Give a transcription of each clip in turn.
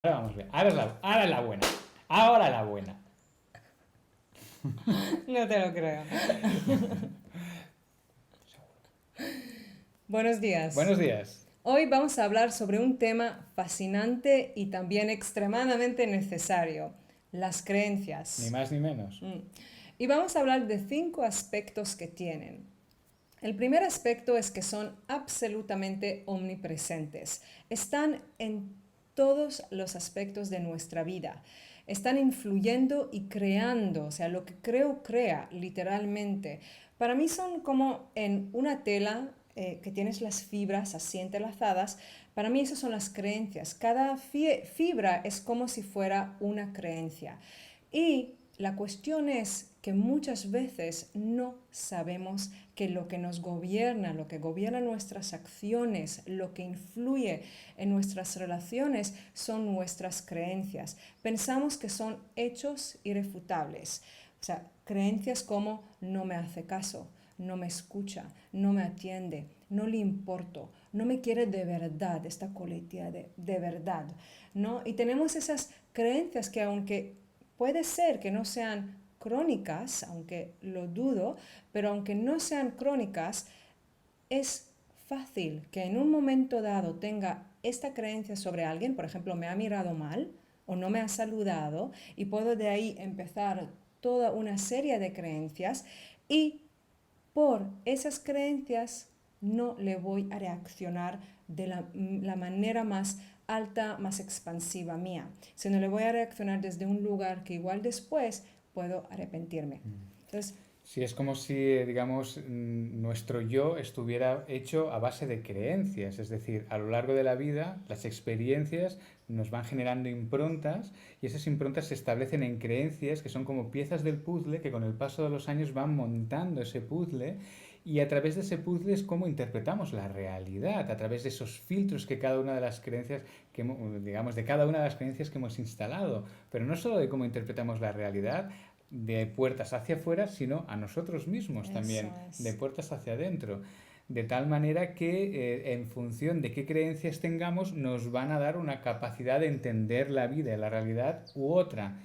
Ahora vamos bien. Ahora es la buena. Ahora la buena. No te lo creo. Buenos días. Buenos días. Hoy vamos a hablar sobre un tema fascinante y también extremadamente necesario, las Ni creencias. más ni menos. Y vamos a hablar de 5 aspectos que tienen. El primer aspecto es que son absolutamente omnipresentes. Están en todos los aspectos de nuestra vida. Están influyendo y creando, o sea, lo que creo crea literalmente. Para mí son como en una tela que tienes las fibras así entrelazadas. Para mí esas son las creencias. Cada fibra es como si fuera una creencia. Y la cuestión es que muchas veces no sabemos que lo que nos gobierna, lo que gobierna nuestras acciones, lo que influye en nuestras relaciones son nuestras creencias. Pensamos que son hechos irrefutables. O sea, creencias como no me hace caso, no me escucha, no me atiende, no le importo, no me quiere de verdad, esta coletilla de verdad, ¿no? Y tenemos esas creencias que aunque puede ser que no sean crónicas, aunque lo dudo, pero aunque no sean crónicas, es fácil que en un momento dado tenga esta creencia sobre alguien, por ejemplo, me ha mirado mal o no me ha saludado, y puedo de ahí empezar toda una serie de creencias y por esas creencias no le voy a reaccionar de la manera más alta, más expansiva mía, sino le voy a reaccionar desde un lugar que igual después puedo arrepentirme. Entonces, Sí, es como si, digamos, nuestro yo estuviera hecho a base de creencias. Es decir, a lo largo de la vida, las experiencias nos van generando improntas y esas improntas se establecen en creencias que son como piezas del puzzle que con el paso de los años van montando ese puzzle y a través de ese puzzle es como interpretamos la realidad, a través de esos filtros que cada una de las creencias, digamos, de cada una de las creencias que hemos instalado. Pero no solo de cómo interpretamos la realidad, de puertas hacia afuera, sino a nosotros mismos eso también, de es. puertas hacia adentro. De tal manera que en función de qué creencias tengamos nos van a dar una capacidad de entender la vida y la realidad u otra.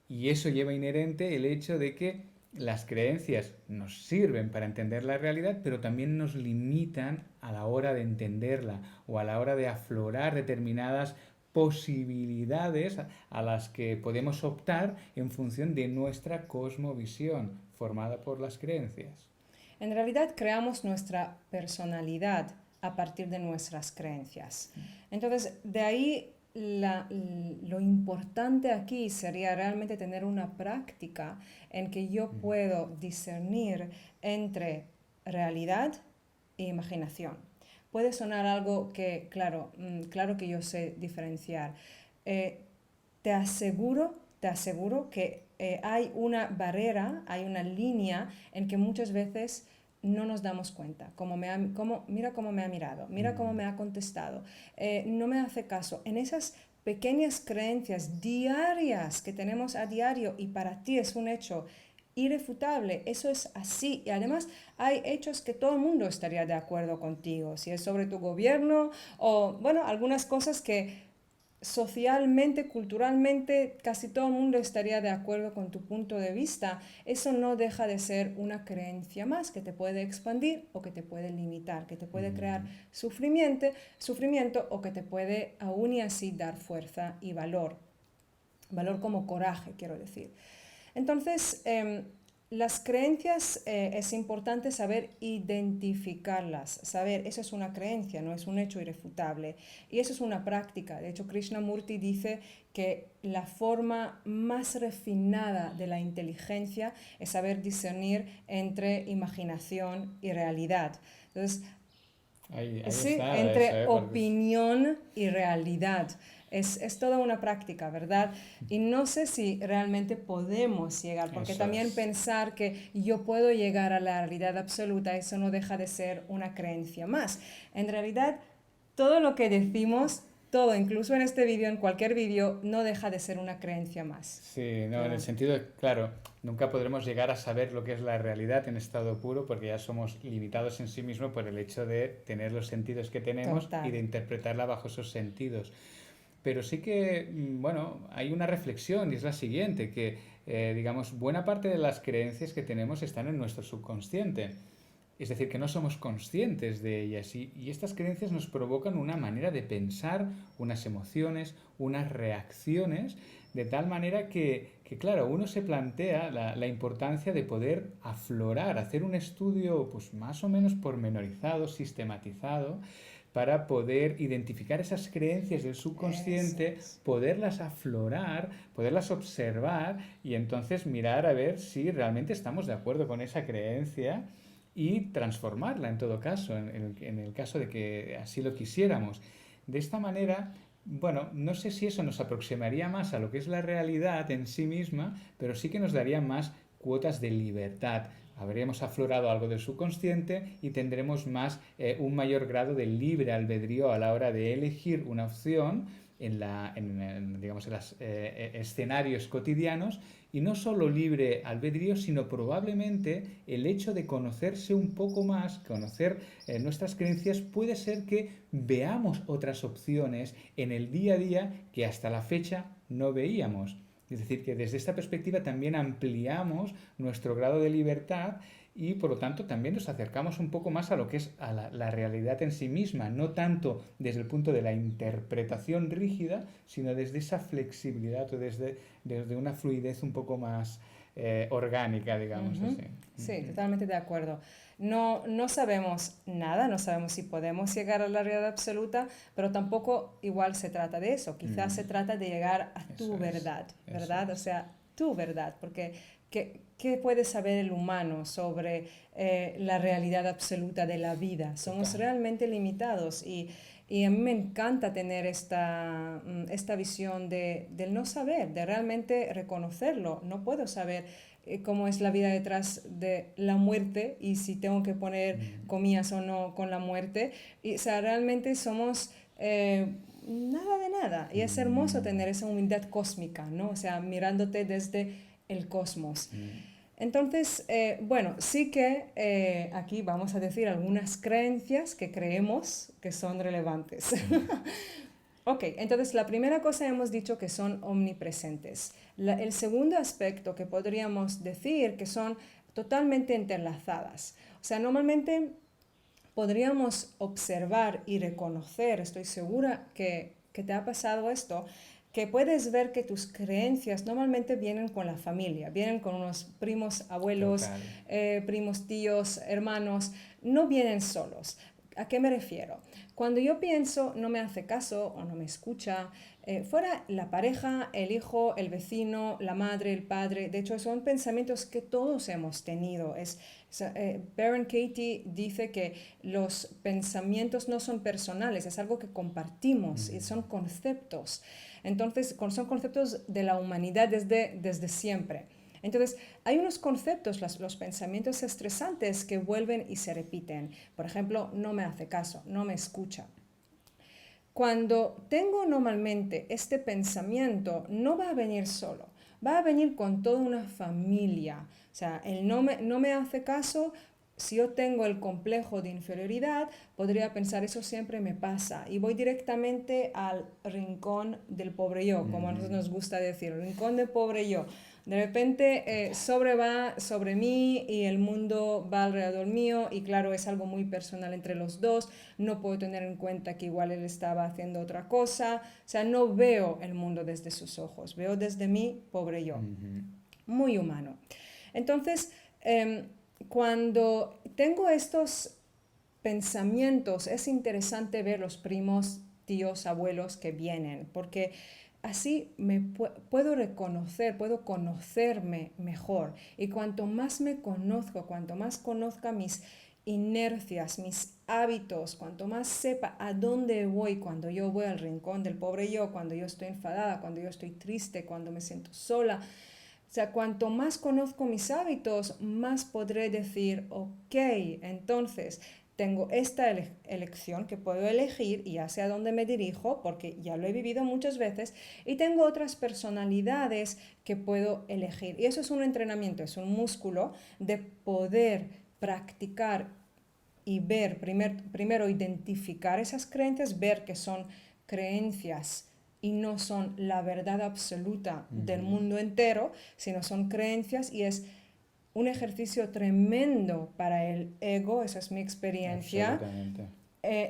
Y eso lleva inherente el hecho de que las creencias nos sirven para entender la realidad, pero también nos limitan a la hora de entenderla o a la hora de aflorar determinadas posibilidades a las que podemos optar en función de nuestra cosmovisión formada por las creencias. En realidad creamos nuestra personalidad a partir de nuestras creencias. Entonces, de ahí lo importante aquí sería realmente tener una práctica en que yo puedo discernir entre realidad e imaginación. Puede sonar algo que, claro, claro que yo sé diferenciar. Eh, te aseguro que hay una barrera, hay una línea en que muchas veces no nos damos cuenta. Mira cómo me ha mirado, mira cómo me ha contestado, no me hace caso. En esas pequeñas creencias diarias que tenemos a diario y para ti es un hecho irrefutable, eso es así. Y además hay hechos que todo el mundo estaría de acuerdo contigo, si es sobre tu gobierno o, bueno, algunas cosas que socialmente, culturalmente, casi todo el mundo estaría de acuerdo con tu punto de vista. Eso no deja de ser una creencia más que te puede expandir o que te puede limitar, que te puede crear sufrimiento o que te puede aún y así dar fuerza y valor. Valor como coraje, quiero decir. Entonces, las creencias es importante saber identificarlas, saber, eso es una creencia, no es un hecho irrefutable. Y eso es una práctica. De hecho, Krishnamurti dice que la forma más refinada de la inteligencia es saber discernir entre imaginación y realidad. Entonces, Ahí sí, está eso, entre porque opinión y realidad. Es toda una práctica, ¿verdad? Y no sé si realmente podemos llegar, porque eso también es. pensar que yo puedo llegar a la realidad absoluta, eso no deja de ser una creencia más. En realidad, todo lo que decimos, todo, incluso en este vídeo, en cualquier vídeo, no deja de ser una creencia más. Sí, no, en el ¿No? sentido de, claro, nunca podremos llegar a saber lo que es la realidad en estado puro porque ya somos limitados en sí mismo por el hecho de tener los sentidos que tenemos y Total. de interpretarla bajo esos sentidos. pero sí que, bueno, hay una reflexión y es la siguiente, que, digamos, buena parte de las creencias que tenemos están en nuestro subconsciente. Es decir, que no somos conscientes de ellas y estas creencias nos provocan una manera de pensar, unas emociones, unas reacciones, de tal manera claro, uno se plantea la importancia de poder aflorar, hacer un estudio pues más o menos pormenorizado, sistematizado, para poder identificar esas creencias del Eso subconsciente, es. poderlas aflorar, poderlas observar y entonces mirar a ver si realmente estamos de acuerdo con esa creencia y transformarla en todo caso, en el caso de que así lo quisiéramos. De esta manera, bueno, no sé si eso nos aproximaría más a lo que es la realidad en sí misma, pero sí que nos daría más cuotas de libertad. Habríamos aflorado algo del subconsciente y tendremos más un mayor grado de libre albedrío a la hora de elegir una opción digamos, en los escenarios cotidianos y no solo libre albedrío, sino probablemente el hecho de conocerse un poco más, conocer nuestras creencias, puede ser que veamos otras opciones en el día a día que hasta la fecha no veíamos. Es decir, que desde esta perspectiva también ampliamos nuestro grado de libertad y por lo tanto también nos acercamos un poco más a lo que es a la realidad en sí misma, no tanto desde el punto de la interpretación rígida, sino desde esa flexibilidad o desde una fluidez un poco más orgánica, digamos Ujú. así. Sí, totalmente de acuerdo. No, no sabemos nada, no sabemos si podemos llegar a la realidad absoluta, pero tampoco igual se trata de eso. Quizás se Mm, trata de llegar a eso tu es, verdad, eso ¿verdad? O es. sea, tu verdad, porque ¿qué puede saber el humano sobre la realidad absoluta de la vida? Somos Total. realmente limitados y a mí me encanta tener esta visión del no saber, de realmente reconocerlo. No puedo saber cómo es la vida detrás de la muerte y si tengo que poner Mm, comillas o no con la muerte. Y, o sea, realmente somos nada de nada. Y es hermoso mm, tener esa humildad cósmica, ¿no? O sea, mirándote desde el cosmos. mm. Entonces, bueno, sí que aquí vamos a decir algunas creencias que creemos que son relevantes. Mm, Ok, entonces la primera cosa hemos dicho que son omnipresentes. El segundo aspecto que podríamos decir que son totalmente entrelazadas. O sea, normalmente podríamos observar y reconocer, estoy segura que te ha pasado esto, que puedes ver que tus creencias normalmente vienen con la familia, vienen con unos primos, abuelos, Total. primos, tíos, hermanos, no vienen solos. ¿A qué me refiero? Cuando yo pienso no me hace caso o no me escucha, fuera la pareja, el hijo, el vecino, la madre, el padre, de hecho son pensamientos que todos hemos tenido. Baron Katie dice que los pensamientos no son personales, es algo que compartimos y son Mm, conceptos. Entonces, son conceptos de la humanidad desde siempre. Entonces, hay unos conceptos, los pensamientos estresantes que vuelven y se repiten. Por ejemplo, no me hace caso, no me escucha. Cuando tengo normalmente este pensamiento, no va a venir solo, va a venir con toda una familia. O sea, el no me hace caso, si yo tengo el complejo de inferioridad, podría pensar eso siempre me pasa y voy directamente al rincón del pobre yo, como a nosotros mhm. nos gusta decir, el rincón del pobre yo. De repente va sobre mí y el mundo va alrededor mío y claro, es algo muy personal entre los dos, no puedo tener en cuenta que igual él estaba haciendo otra cosa, o sea, no veo el mundo desde sus ojos, veo desde mí, pobre yo, Ujú, muy humano. Entonces, cuando tengo estos pensamientos, es interesante ver los primos, tíos, abuelos que vienen, porque así puedo reconocer, puedo conocerme mejor. Y cuanto más me conozco, cuanto más conozca mis inercias, mis hábitos, cuanto más sepa a dónde voy cuando yo voy al rincón del pobre yo, cuando yo estoy enfadada, cuando yo estoy triste, cuando me siento sola, o sea, cuanto más conozco mis hábitos, más podré decir, ok, entonces tengo esta elección que puedo elegir y ya sé a dónde me dirijo porque ya lo he vivido muchas veces y tengo otras personalidades que puedo elegir. Y eso es un entrenamiento, es un músculo de poder practicar y ver, primero identificar esas creencias, ver que son creencias y no son la verdad absoluta del mundo entero, sino son creencias y es un ejercicio tremendo para el ego, esa es mi experiencia, Absolutamente.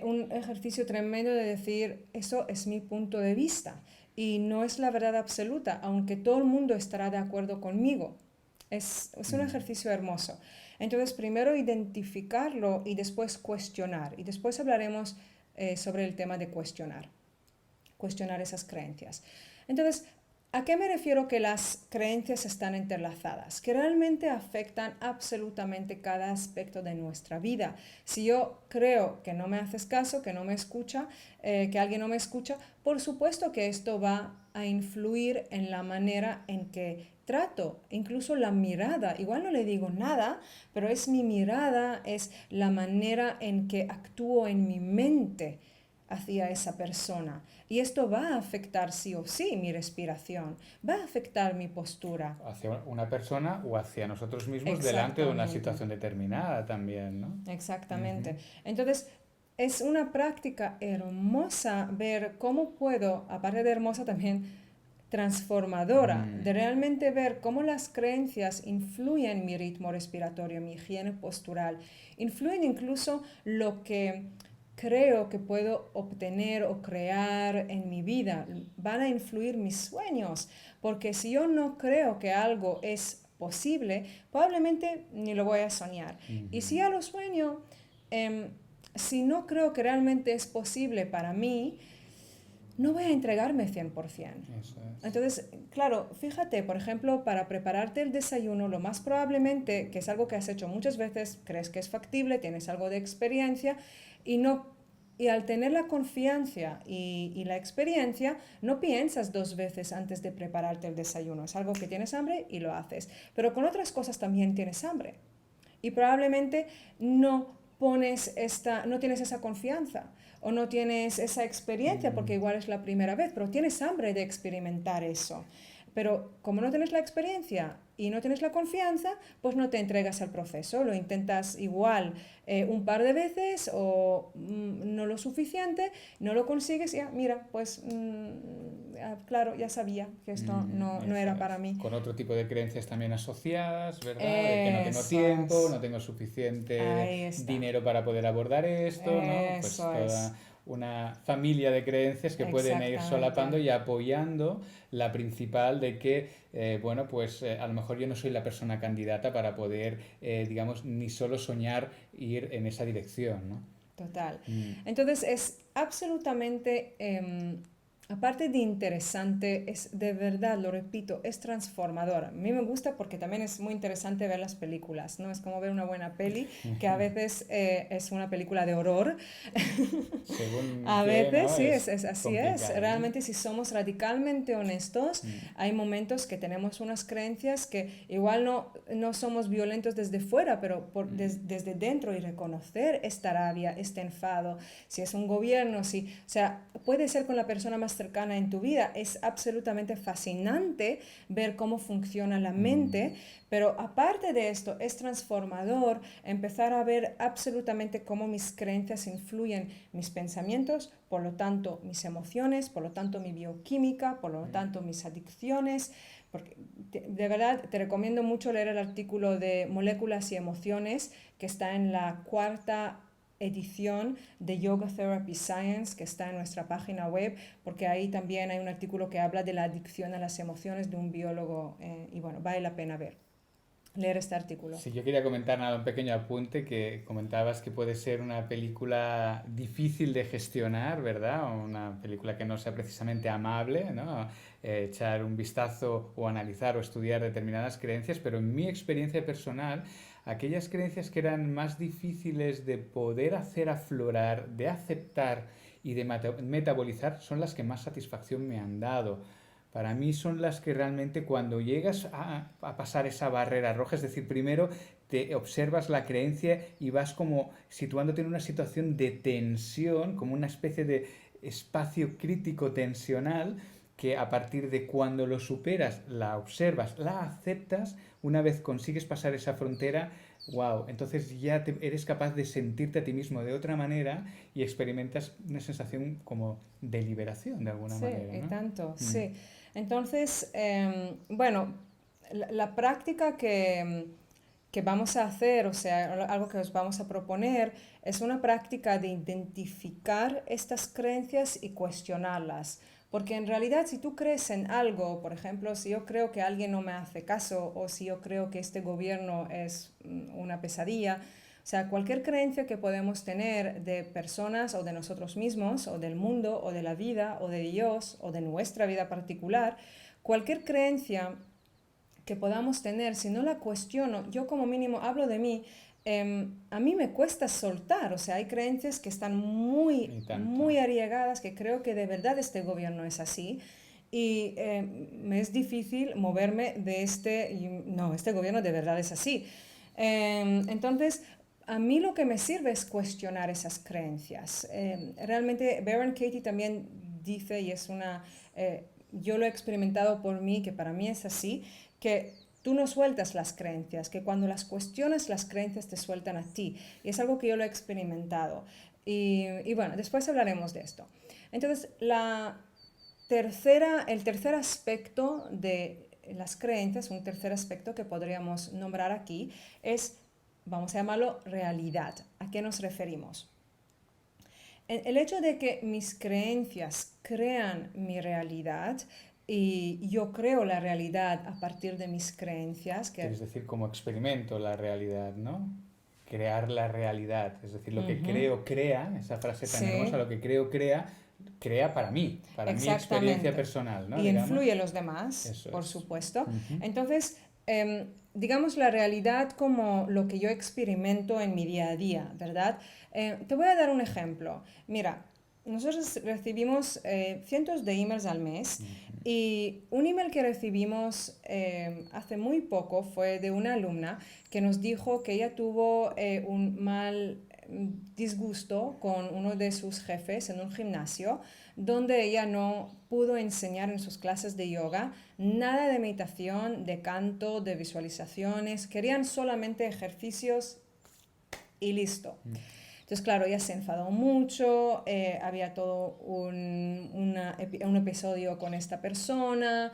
un ejercicio tremendo de decir, eso es mi punto de vista y no es la verdad absoluta, aunque todo el mundo estará de acuerdo conmigo. Es un ejercicio hermoso. Entonces, primero identificarlo y después cuestionar. Y después hablaremos sobre el tema de cuestionar esas creencias. Entonces, ¿a qué me refiero que las creencias están entrelazadas? Que realmente afectan absolutamente cada aspecto de nuestra vida. Si yo creo que no me haces caso, que no me escucha, que alguien no me escucha, por supuesto que esto va a influir en la manera en que trato, incluso la mirada. Igual no le digo nada, pero es mi mirada, es la manera en que actúo en mi mente hacia esa persona. Y esto va a afectar sí o sí mi respiración, va a afectar mi postura. Hacia una persona o hacia nosotros mismos delante de una Exactamente, situación determinada también, ¿no? exactamente. Ujú. Entonces, es una práctica hermosa ver cómo puedo, aparte de hermosa también, transformadora, Mm, de realmente ver cómo las creencias influyen en mi ritmo respiratorio, mi higiene postural, influyen incluso lo que creo que puedo obtener o crear en mi vida, van a influir mis sueños, porque si yo no creo que algo es posible, probablemente ni lo voy a soñar. Y si ujú. ya lo sueño, si no creo que realmente es posible para mí, no voy a entregarme 100%. Eso es. Entonces, claro, fíjate, por ejemplo, para prepararte el desayuno, lo más probablemente, que es algo que has hecho muchas veces, crees que es factible, tienes algo de experiencia y no y al tener la confianza y la experiencia, no piensas dos veces antes de prepararte el desayuno. Es algo que tienes hambre y lo haces. Pero con otras cosas también tienes hambre. Y probablemente no tienes esa confianza o no tienes esa experiencia porque Mm, igual es la primera vez, pero tienes hambre de experimentar eso. Pero como no tienes la experiencia y no tienes la confianza, pues no te entregas al proceso, lo intentas igual un par de veces o no lo suficiente, no lo consigues y mira, pues claro, ya sabía que esto no eso era para es. mí. Con otro tipo de creencias también asociadas, ¿verdad? De que no tengo Eso tiempo, es. no tengo suficiente Ahí está. dinero para poder abordar esto, ¿no? Pues Eso es. toda una familia de creencias que pueden ir solapando Exactamente. y apoyando la principal de que, bueno, pues a lo mejor yo no soy la persona candidata para poder, digamos, ni solo soñar ir en esa dirección, ¿no? Total. Mm, Entonces es absolutamente, aparte de interesante, es de verdad, lo repito, es transformador. A mí me gusta porque también es muy interesante ver las películas, ¿no? Es como ver una buena peli, que a veces es una película de horror. según A qué, veces ¿no? sí, Es así es. complicado, ¿no? Realmente si somos radicalmente honestos, Mm, hay momentos que tenemos unas creencias que igual no somos violentos desde fuera, pero mm, desde dentro y reconocer esta rabia, este enfado, si es un gobierno, si, o sea, puede ser con la persona más cercana en tu vida. Es absolutamente fascinante ver cómo funciona la mm. mente, pero aparte de esto, es transformador empezar a ver absolutamente cómo mis creencias influyen mis pensamientos, por lo tanto mis emociones, por lo tanto mi bioquímica, por lo tanto mis adicciones. Porque de verdad te recomiendo mucho leer el artículo de Moléculas y Emociones que está en la cuarta edición de Yoga Therapy Science que está en nuestra página web, porque ahí también hay un artículo que habla de la adicción a las emociones de un biólogo y bueno, vale la pena leer este artículo. Sí, yo quería comentar nada, un pequeño apunte que comentabas que puede ser una película difícil de gestionar, ¿verdad? O una película que no sea precisamente amable, ¿no? Echar un vistazo o analizar o estudiar determinadas creencias, pero en mi experiencia personal, aquellas creencias que eran más difíciles de poder hacer aflorar, de aceptar y de metabolizar son las que más satisfacción me han dado. Para mí son las que realmente cuando llegas a pasar esa barrera roja, es decir, primero te observas la creencia y vas como situándote en una situación de tensión, como una especie de espacio crítico tensional, que a partir de cuando lo superas, la observas, la aceptas, una vez consigues pasar esa frontera, Wow, entonces ya eres capaz de sentirte a ti mismo de otra manera y experimentas una sensación como de liberación de alguna Sí, manera, y ¿no? tanto, Mm. sí. Entonces, bueno, la práctica que vamos a hacer, o sea, algo que os vamos a proponer, es una práctica de identificar estas creencias y cuestionarlas. Porque en realidad si tú crees en algo, por ejemplo, si yo creo que alguien no me hace caso o si yo creo que este gobierno es una pesadilla, o sea, cualquier creencia que podemos tener de personas o de nosotros mismos o del mundo o de la vida o de Dios o de nuestra vida particular, cualquier creencia que podamos tener, si no la cuestiono, yo como mínimo hablo de mí, a mí me cuesta soltar, o sea, hay creencias que están muy, Y tanto. muy arraigadas, que creo que de verdad este gobierno es así, y me es difícil moverme de no, este gobierno de verdad es así. Entonces, a mí lo que me sirve es cuestionar esas creencias. Realmente, Baron Katie también dice, y es yo lo he experimentado por mí, que para mí es así, que tú no sueltas las creencias, que cuando las cuestionas, las creencias te sueltan a ti. Y es algo que yo lo he experimentado. Y bueno, después hablaremos de esto. Entonces, el tercer aspecto de las creencias, un tercer aspecto que podríamos nombrar aquí, es, vamos a llamarlo realidad. ¿A qué nos referimos? El hecho de que mis creencias crean mi realidad y yo creo la realidad a partir de mis creencias, que... Quieres decir como experimento la realidad, ¿no? Crear la realidad. Es decir, lo que Ujú, creo crea, esa frase tan hermosa, sí, lo que creo crea, crea para mi experiencia exactamente. personal, ¿no? Y Digamos. influye en los demás, Eso por es. supuesto. Ujú. Entonces, digamos la realidad como lo que yo experimento en mi día a día, ¿verdad? Te voy a dar un ejemplo. Mira, nosotros recibimos cientos de emails al mes y un email que recibimos hace muy poco fue de una alumna que nos dijo que ella tuvo un mal disgusto con uno de sus jefes en un gimnasio donde ella no pudo enseñar en sus clases de yoga nada de meditación, de canto, de visualizaciones, querían solamente ejercicios y listo. Entonces, claro, ella se enfadó mucho, había todo un episodio con esta persona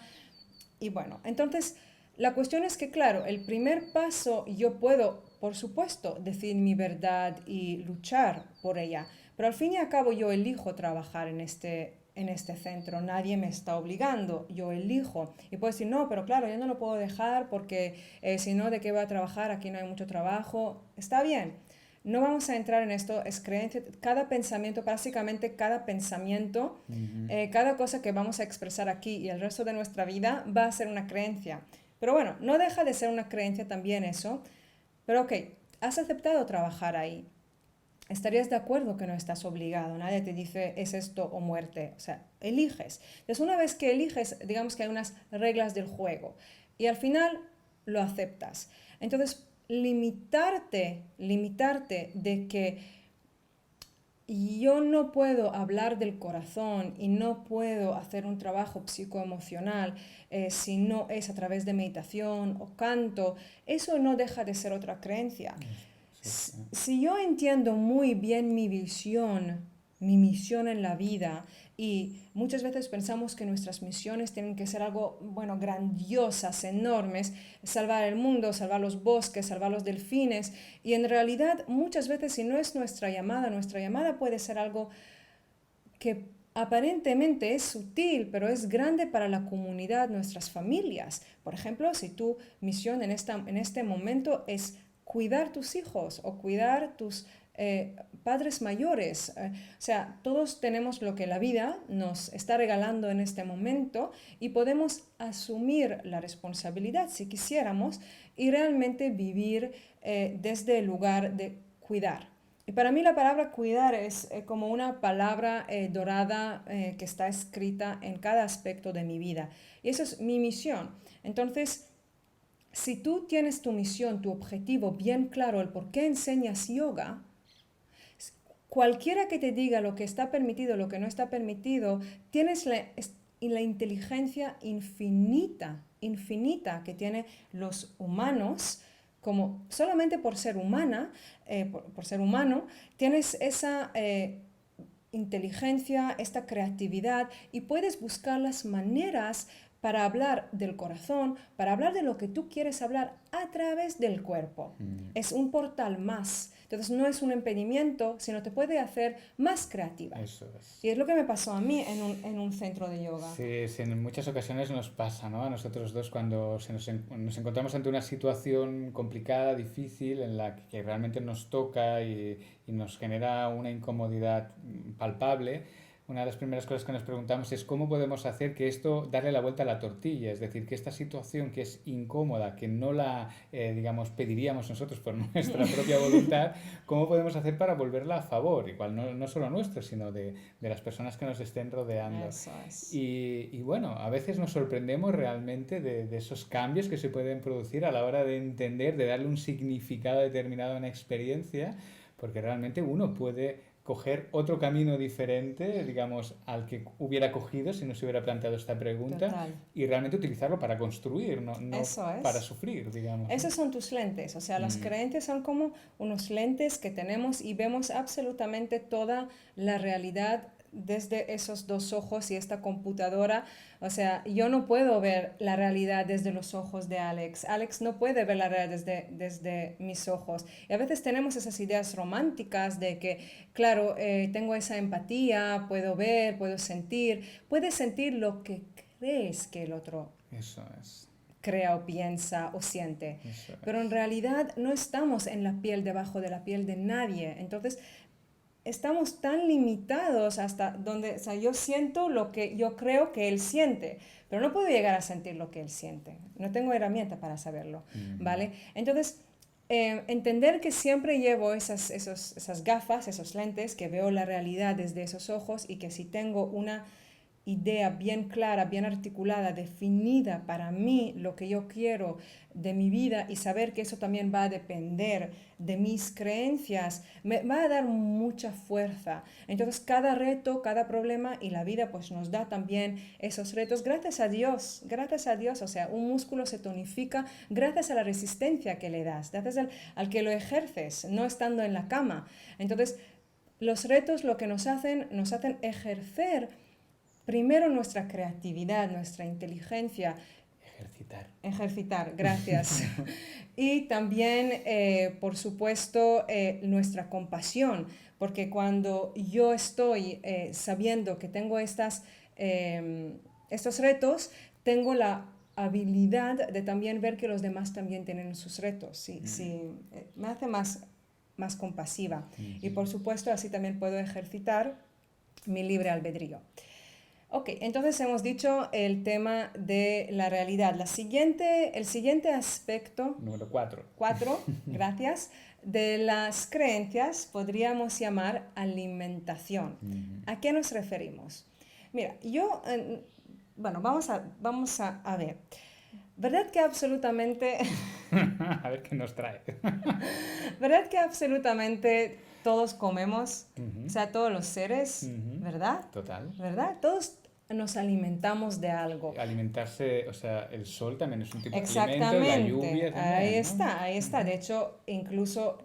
y bueno, entonces la cuestión es que, claro, el primer paso yo puedo, por supuesto, decir mi verdad y luchar por ella, pero al fin y al cabo yo elijo trabajar en este centro, nadie me está obligando, yo elijo. Y puedo decir, no, pero claro, yo no lo puedo dejar porque si no, ¿de qué voy a trabajar? Aquí no hay mucho trabajo. Está bien, no vamos a entrar en esto, es creencia, cada pensamiento, básicamente cada pensamiento, Ujú. cada cosa que vamos a expresar aquí y el resto de nuestra vida va a ser una creencia. Pero bueno, no deja de ser una creencia también eso. Pero ok, has aceptado trabajar ahí. ¿Estarías de acuerdo que no estás obligado? Nadie te dice es esto o muerte. O sea, eliges. Entonces, una vez que eliges, digamos que hay unas reglas del juego y al final lo aceptas. Entonces, limitarte de que yo no puedo hablar del corazón y no puedo hacer un trabajo psicoemocional si no es a través de meditación o canto, eso no deja de ser otra creencia. Sí, sí. Si yo entiendo muy bien mi visión, mi misión en la vida, y muchas veces pensamos que nuestras misiones tienen que ser algo, bueno, grandiosas, enormes, salvar el mundo, salvar los bosques, salvar los delfines, y en realidad muchas veces si no es nuestra llamada puede ser algo que aparentemente es sutil, pero es grande para la comunidad, nuestras familias. Por ejemplo, si tu misión en este momento es cuidar tus hijos o cuidar tus padres mayores. O sea, todos tenemos lo que la vida nos está regalando en este momento y podemos asumir la responsabilidad si quisiéramos y realmente vivir desde el lugar de cuidar. Y para mí la palabra cuidar es como una palabra dorada que está escrita en cada aspecto de mi vida. Y eso es mi misión. Entonces, si tú tienes tu misión, tu objetivo bien claro, el por qué enseñas yoga, cualquiera que te diga lo que está permitido, lo que no está permitido, tienes la inteligencia infinita que tienen los humanos como solamente por ser humana, por ser humano, tienes esa inteligencia, esta creatividad y puedes buscar las maneras para hablar del corazón, para hablar de lo que tú quieres hablar a través del cuerpo. Es un portal más. Entonces no es un impedimento, sino te puede hacer más creativa. Eso es. Y es lo que me pasó a mí en un centro de yoga. Sí, sí, en muchas ocasiones nos pasa, ¿no? A nosotros dos cuando nos encontramos ante una situación complicada, difícil, en la que realmente nos toca y nos genera una incomodidad palpable. Una de las primeras cosas que nos preguntamos es cómo podemos hacer que esto, darle la vuelta a la tortilla, es decir, que esta situación que es incómoda, que no la, digamos, pediríamos nosotros por nuestra propia voluntad, cómo podemos hacer para volverla a favor, igual no solo nuestro, sino de las personas que nos estén rodeando. Eso es. Y bueno, a veces nos sorprendemos realmente de esos cambios que se pueden producir a la hora de entender, de darle un significado determinado a una experiencia, porque realmente uno puede coger otro camino diferente, digamos, al que hubiera cogido si no se hubiera planteado esta pregunta. Total. Y realmente utilizarlo para construir, no Eso es. para sufrir, digamos. Esos son tus lentes, o sea, las Mm, creencias son como unos lentes que tenemos y vemos absolutamente toda la realidad desde esos dos ojos y esta computadora. O sea, yo no puedo ver la realidad desde los ojos de Alex. Alex no puede ver la realidad desde mis ojos. Y a veces tenemos esas ideas románticas de que, claro, tengo esa empatía, puedo ver, puedo sentir. Puedes sentir lo que crees que el otro eso es, crea o piensa o siente. eso Pero en es. realidad no estamos en la piel, debajo de la piel de nadie. Entonces, estamos tan limitados hasta donde, o sea, yo siento lo que yo creo que él siente, pero no puedo llegar a sentir lo que él siente. No tengo herramienta para saberlo, Mm, ¿vale? Entonces, entender que siempre llevo esas gafas, esos lentes, que veo la realidad desde esos ojos y que si tengo una idea bien clara, bien articulada, definida para mí, lo que yo quiero de mi vida y saber que eso también va a depender de mis creencias, me va a dar mucha fuerza. Entonces cada reto, cada problema y la vida pues nos da también esos retos gracias a Dios, o sea, un músculo se tonifica gracias a la resistencia que le das, gracias al que lo ejerces, no estando en la cama. Entonces, los retos lo que nos hacen ejercer primero nuestra creatividad, nuestra inteligencia, ejercitar. ejercitar, gracias. Y también, por supuesto, nuestra compasión, porque cuando yo estoy sabiendo que tengo estos retos, tengo la habilidad de también ver que los demás también tienen sus retos. Sí, Mm, sí, me hace más compasiva. Y mm. por supuesto, así también puedo ejercitar mi libre albedrío. Ok, entonces hemos dicho el tema de la realidad. El siguiente aspecto, Número 4. 4, gracias, de las creencias podríamos llamar alimentación. ¿A qué nos referimos? Mira, bueno, vamos a ver. ¿Verdad que absolutamente, A ver qué nos trae. verdad que absolutamente todos comemos? O Ujú, sea, todos los seres, ujú. ¿verdad? Total. ¿Verdad? Todos nos alimentamos de algo. Alimentarse, o sea, el sol también es un tipo de alimento y la Exactamente, lluvia también, ¿no? ahí está. De Ujú, hecho, incluso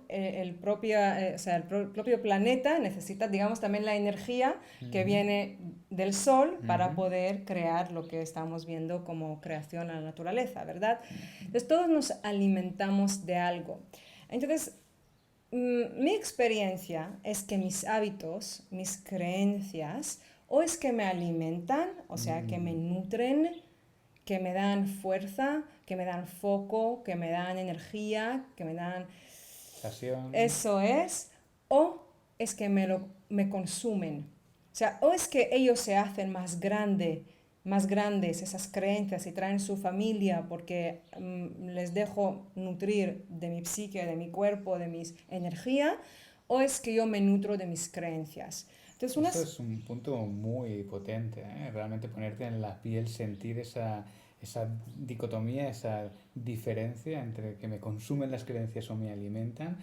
o sea, propio planeta necesita, digamos, también la energía que ujú, viene del sol para ujú, poder crear lo que estamos viendo como creación a la naturaleza, ¿verdad? ujú. Entonces, todos nos alimentamos de algo. Entonces, mi experiencia es que mis hábitos, mis creencias, o es que me alimentan, o sea, que me Mm, nutren, que me dan fuerza, que me dan foco, que me dan energía, que me dan... pasión. Eso es, o es que me consumen. O sea, o es que ellos se hacen más grandes esas creencias y traen su familia porque les dejo nutrir de mi psique, de mi cuerpo, de mi energía, o es que yo me nutro de mis creencias. Entonces, Eso es un punto muy potente, ¿eh? Realmente ponerte en la piel, sentir esa dicotomía, esa diferencia entre que me consumen las creencias o me alimentan.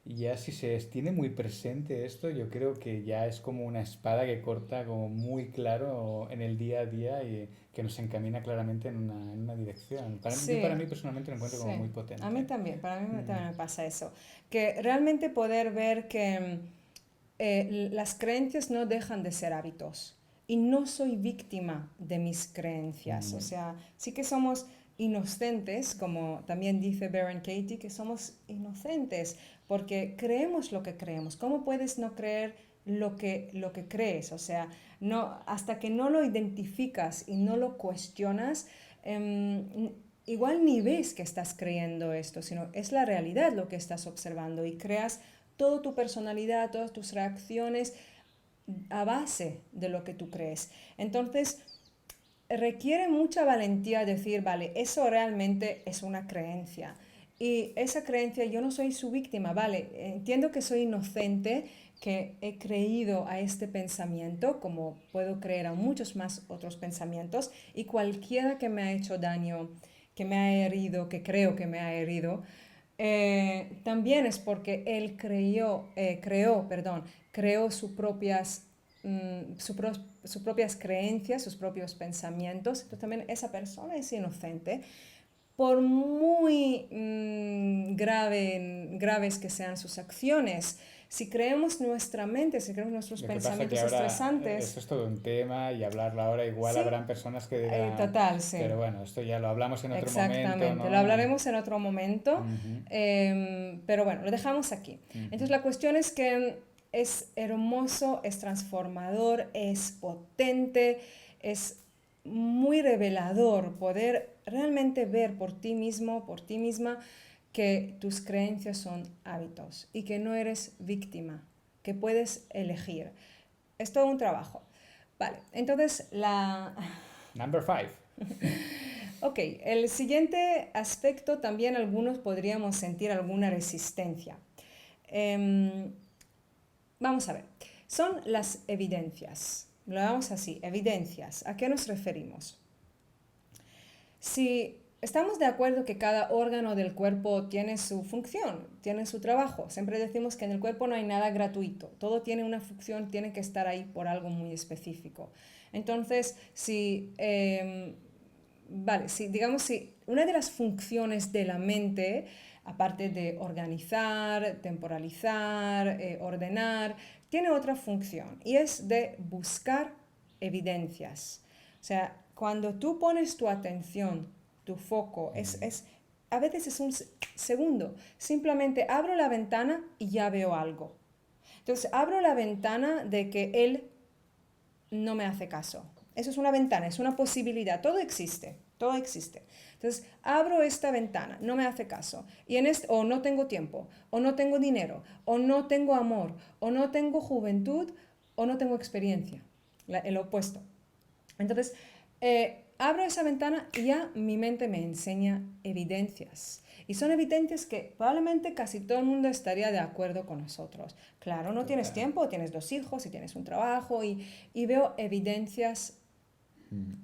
Y ya si se tiene muy presente esto, yo creo que ya es como una espada que corta como muy claro en el día a día y que nos encamina claramente en una dirección. Yo para Sí, mí personalmente lo encuentro como sí. muy A mí potente. también, para mí Mm, también me pasa eso. Que realmente poder ver que las creencias no dejan de ser hábitos y no soy víctima de mis creencias. O mm, sea, sí que somos inocentes, como también dice Baron Katie, que somos inocentes porque creemos lo que creemos. ¿Cómo puedes no creer lo que crees? O sea, no, hasta que no lo identificas y no lo cuestionas, igual ni ves que estás creyendo esto, sino es la realidad lo que estás observando y creas toda tu personalidad, todas tus reacciones a base de lo que tú crees. Entonces, requiere mucha valentía decir, vale, eso realmente es una creencia. Y esa creencia, yo no soy su víctima, vale, entiendo que soy inocente, que he creído a este pensamiento, como puedo creer a muchos más otros pensamientos, y cualquiera que me ha hecho daño, que me ha herido, que creo que me ha herido, también es porque él creó sus propias, sus propias creencias, sus propios pensamientos. Entonces también esa persona es inocente. Por muy graves que sean sus acciones, si creemos nuestra mente, si creemos nuestros Lo que pasa que pensamientos ahora esto estresantes, es todo un tema y hablarlo ahora igual sí, habrán personas que dirán, total, sí. pero bueno, esto ya lo hablamos en otro momento, Exactamente, lo ¿no? hablaremos en otro momento, Ujú, pero bueno, lo dejamos aquí. ujú. Entonces la cuestión es que es hermoso, es transformador, es potente, es muy revelador poder realmente ver por ti mismo, por ti misma, que tus creencias son hábitos y que no eres víctima, que puedes elegir. Es todo un trabajo. Vale, entonces la... Number five. Ok, el siguiente aspecto también algunos podríamos sentir alguna resistencia. Em, Vamos a ver, son las evidencias. Lo llamamos así, evidencias. ¿A qué nos referimos? Si estamos de acuerdo que cada órgano del cuerpo tiene su función, tiene su trabajo, siempre decimos que en el cuerpo no hay nada gratuito, todo tiene una función, tiene que estar ahí por algo muy específico. Entonces, vale, si digamos si una de las funciones de la mente, aparte de organizar, temporalizar, ordenar, tiene otra función y es de buscar evidencias. O sea, cuando tú pones tu atención, tu foco, a veces es un segundo. Simplemente abro la ventana y ya veo algo. Entonces, abro la ventana de que él no me hace caso. Eso es una ventana, es una posibilidad. Todo existe, todo existe. Entonces, abro esta ventana, no me hace caso. Y o no tengo tiempo, o no tengo dinero, o no tengo amor, o no tengo juventud, o no tengo experiencia. El opuesto. Entonces, abro esa ventana y ya mi mente me enseña evidencias. Y son evidencias que probablemente casi todo el mundo estaría de acuerdo con nosotros. Claro, no tienes Total. tiempo, tienes 2 hijos y tienes un trabajo y veo evidencias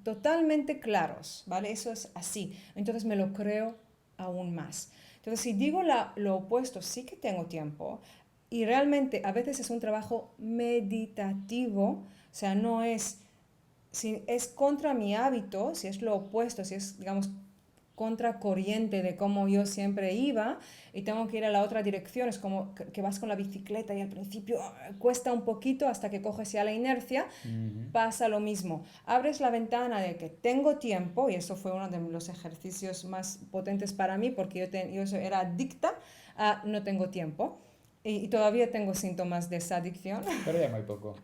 totalmente claros, ¿vale? Eso es así. Entonces me lo creo aún más. Entonces, si digo lo opuesto, sí que tengo tiempo y realmente a veces es un trabajo meditativo, o sea, no es si es contra mi hábito, si es lo opuesto, si es, digamos, contracorriente de cómo yo siempre iba y tengo que ir a la otra dirección, es como que vas con la bicicleta y al principio cuesta un poquito hasta que coges ya la inercia, Ujú. pasa lo mismo. Abres la ventana de que tengo tiempo, y eso fue uno de los ejercicios más potentes para mí, porque yo era adicta a no tengo tiempo. Y todavía tengo síntomas de esa adicción. Pero ya muy poco.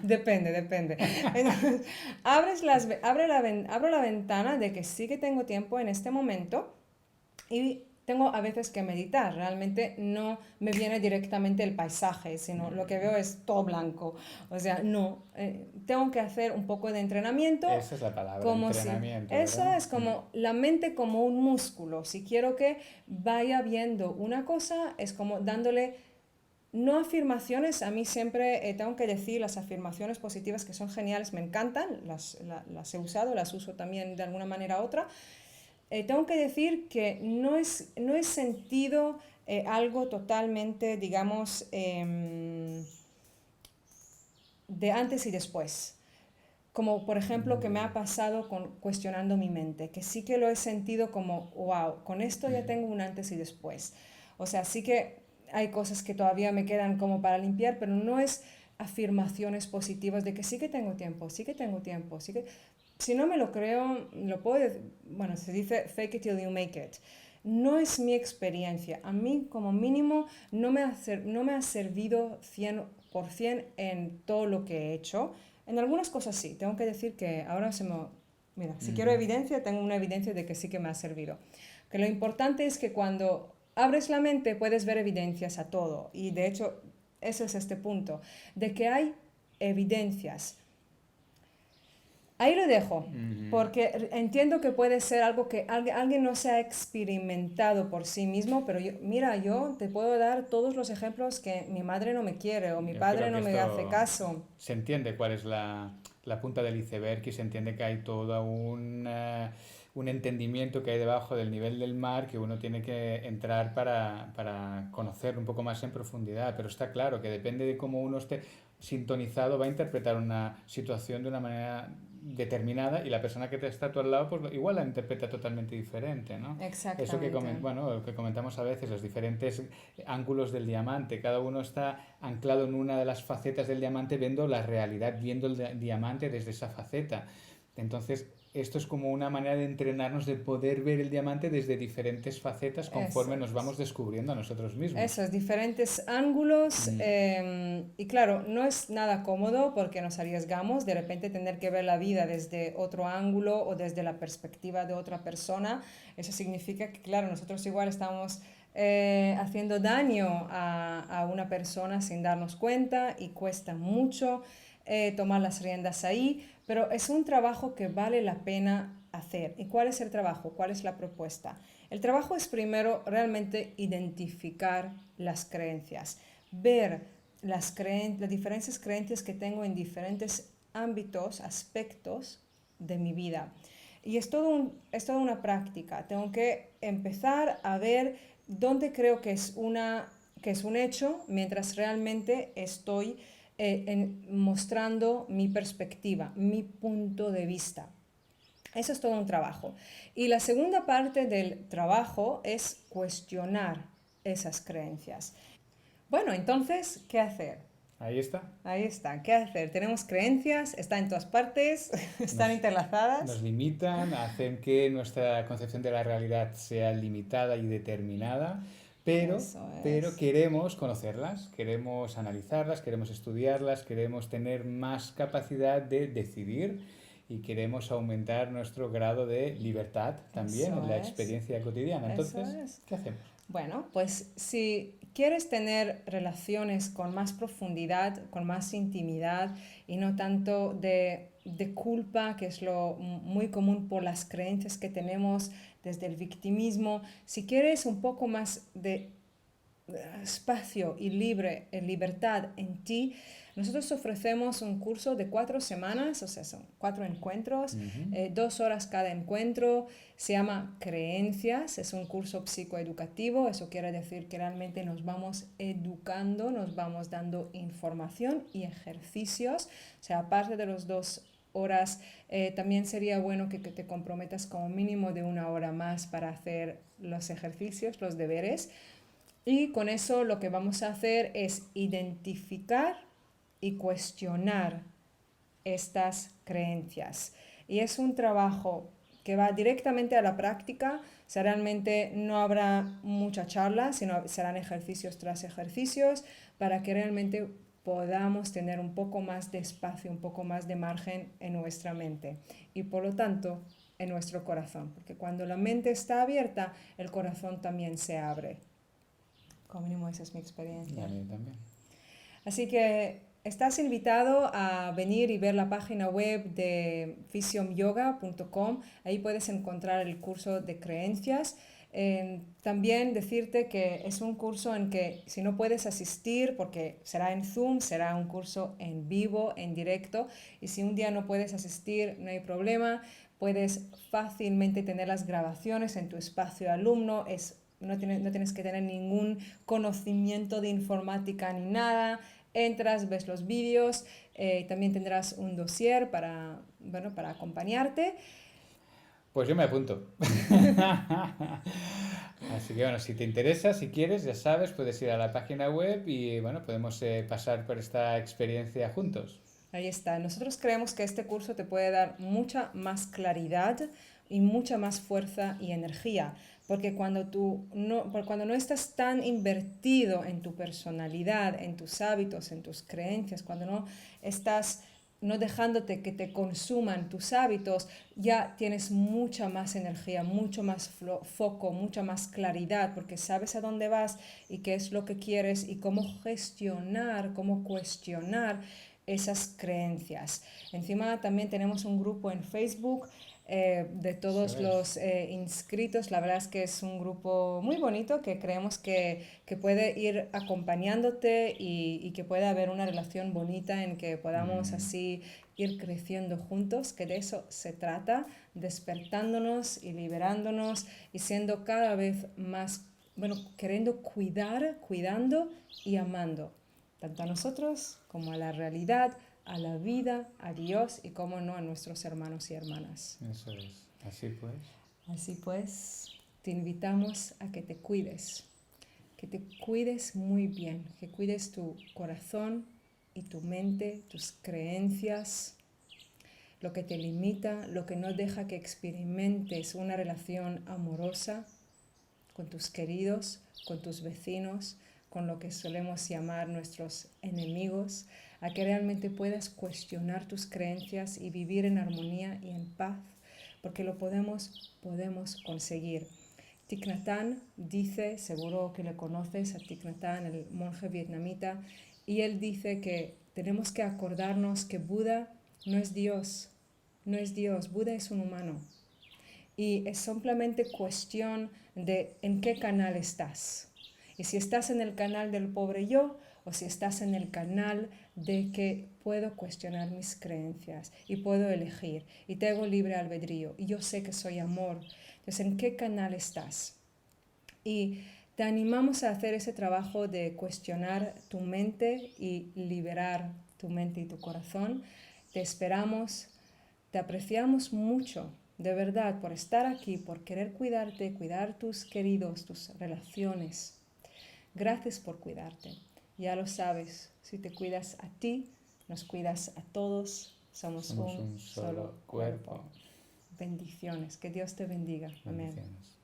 Depende, depende. Entonces, abro la ventana de que sí que tengo tiempo en este momento y tengo a veces que meditar. Realmente no me viene directamente el paisaje, sino lo que veo es todo blanco. O sea, no, tengo que hacer un poco de entrenamiento, Esa es la palabra, como si... entrenamiento, Eso ¿verdad? es como la mente como un músculo. Si quiero que vaya viendo una cosa, es como dándole no afirmaciones, a mí siempre tengo que decir las afirmaciones positivas que son geniales, me encantan, las he usado, las uso también de alguna manera u otra. Tengo que decir que no es sentido algo totalmente, digamos, de antes y después. Como por ejemplo que me ha pasado con cuestionando mi mente, que sí que lo he sentido como, wow, con esto ya tengo un antes y después. O sea, sí que hay cosas que todavía me quedan como para limpiar, pero no es afirmaciones positivas de que sí que tengo tiempo, sí que tengo tiempo, sí que... Si no me lo creo, lo puedo decir, bueno, se dice fake it till you make it. No es mi experiencia. A mí, como mínimo, no me ha servido 100% en todo lo que he hecho. En algunas cosas sí. Tengo que decir que ahora se me... Mira, si quiero evidencia, tengo una evidencia de que sí que me ha servido. Que lo importante es que cuando abres la mente puedes ver evidencias a todo. Y de hecho, ese es este punto. De que hay evidencias. Ahí lo dejo, porque entiendo que puede ser algo que alguien no se ha experimentado por sí mismo, pero mira, yo te puedo dar todos los ejemplos que mi madre no me quiere o mi Yo padre creo que no me hace esto caso. se entiende cuál es la punta del iceberg y se entiende que hay todo un entendimiento que hay debajo del nivel del mar que uno tiene que entrar para conocer un poco más en profundidad. Pero está claro que depende de cómo uno esté sintonizado, va a interpretar una situación de una manera determinada y la persona que te está a tu lado pues igual la interpreta totalmente diferente, ¿no? Eso que, Exactamente. bueno, lo que comentamos a veces, los diferentes ángulos del diamante, cada uno está anclado en una de las facetas del diamante viendo la realidad, viendo el diamante desde esa faceta. Entonces, esto es como una manera de entrenarnos de poder ver el diamante desde diferentes facetas Eso conforme nos vamos es. descubriendo a nosotros mismos. Esos diferentes ángulos Mm, y claro, no es nada cómodo porque nos arriesgamos de repente tener que ver la vida desde otro ángulo o desde la perspectiva de otra persona. Eso significa que claro, nosotros igual estamos haciendo daño a una persona sin darnos cuenta y cuesta mucho tomar las riendas ahí, pero es un trabajo que vale la pena hacer. ¿Y cuál es el trabajo? ¿Cuál es la propuesta? El trabajo es primero realmente identificar las creencias, ver las diferentes creencias que tengo en diferentes ámbitos, aspectos de mi vida. Y es toda una práctica. Tengo que empezar a ver dónde creo que es un hecho mientras realmente estoy mostrando mi perspectiva, mi punto de vista. Eso es todo un trabajo. Y la segunda parte del trabajo es cuestionar esas creencias. Bueno, entonces, ¿qué hacer? ahí está. Ahí está, ¿qué hacer? Tenemos creencias, están en todas partes, están Nos, interlazadas. nos limitan, hacen que nuestra concepción de la realidad sea limitada y determinada, Eso pero es. queremos conocerlas, queremos analizarlas, queremos estudiarlas, queremos tener más capacidad de decidir y queremos aumentar nuestro grado de libertad también Eso en la es. experiencia cotidiana. Eso Entonces, es. ¿qué hacemos? Bueno, pues si quieres tener relaciones con más profundidad, con más intimidad y no tanto de culpa, que es lo muy común por las creencias que tenemos desde el victimismo, si quieres un poco más de espacio y libertad en ti, nosotros ofrecemos un curso de 4 semanas, o sea, son 4 encuentros, Ujú. 2 horas cada encuentro, se llama Creencias, es un curso psicoeducativo, eso quiere decir que realmente nos vamos educando, nos vamos dando información y ejercicios, o sea, aparte de los 2 horas, también sería bueno que te comprometas como mínimo de 1 hora más para hacer los ejercicios, los deberes. Y con eso lo que vamos a hacer es identificar y cuestionar estas creencias. Y es un trabajo que va directamente a la práctica, o sea, realmente no habrá mucha charla, sino serán ejercicios tras ejercicios para que realmente podamos tener un poco más de espacio, un poco más de margen en nuestra mente y por lo tanto en nuestro corazón, porque cuando la mente está abierta, el corazón también se abre. Como mínimo esa es mi Y a experiencia. mí también. Así que estás invitado a venir y ver la página web de physiumyoga.com. Ahí puedes encontrar el curso de creencias. También decirte que es un curso en que si no puedes asistir, porque será en Zoom, será un curso en vivo, en directo, y si un día no puedes asistir, no hay problema, puedes fácilmente tener las grabaciones en tu espacio de alumno. Es no tienes que tener ningún conocimiento de informática ni nada. Entras, ves los vídeos, también tendrás un dossier para acompañarte. Pues yo me apunto. Así que bueno, si te interesa, si quieres, ya sabes, puedes ir a la página web y bueno, podemos pasar por esta experiencia juntos. Ahí está. Nosotros creemos que este curso te puede dar mucha más claridad y mucha más fuerza y energía, porque cuando no estás tan invertido en tu personalidad, en tus hábitos, en tus creencias, cuando no estás no dejándote que te consuman tus hábitos, ya tienes mucha más energía, mucho más foco, mucha más claridad, porque sabes a dónde vas y qué es lo que quieres y cómo gestionar, cómo cuestionar esas creencias. Encima también tenemos un grupo en Facebook de Eso todos es. los inscritos. La verdad es que es un grupo muy bonito que creemos que puede ir acompañándote y que puede haber una relación bonita en que podamos Mm, así ir creciendo juntos, que de eso se trata, despertándonos y liberándonos y siendo cada vez más, bueno, queriendo cuidando y amando tanto a nosotros como a la realidad, a la vida, a Dios y, como no, a nuestros hermanos y hermanas. eso es. Así pues. Así pues, te invitamos a que te cuides muy bien, que cuides tu corazón y tu mente, tus creencias, lo que te limita, lo que no deja que experimentes una relación amorosa con tus queridos, con tus vecinos, con lo que solemos llamar nuestros enemigos, a que realmente puedas cuestionar tus creencias y vivir en armonía y en paz, porque lo podemos conseguir. Thich Nhat Hanh dice, seguro que le conoces a Thich Nhat Hanh, el monje vietnamita, y él dice que tenemos que acordarnos que Buda no es Dios, no es Dios, Buda es un humano. Y es simplemente cuestión de en qué canal estás. Y si estás en el canal del pobre yo o si estás en el canal de que puedo cuestionar mis creencias y puedo elegir y tengo libre albedrío y yo sé que soy amor. Entonces, ¿en qué canal estás? Y te animamos a hacer ese trabajo de cuestionar tu mente y liberar tu mente y tu corazón. Te esperamos, te apreciamos mucho, de verdad, por estar aquí, por querer cuidarte, cuidar tus queridos, tus relaciones. Gracias por cuidarte. Ya lo sabes, si te cuidas a ti, nos cuidas a todos. Somos Somos un un solo solo cuerpo. cuerpo. Bendiciones. Que Dios te bendiga. Amén. Bendiciones.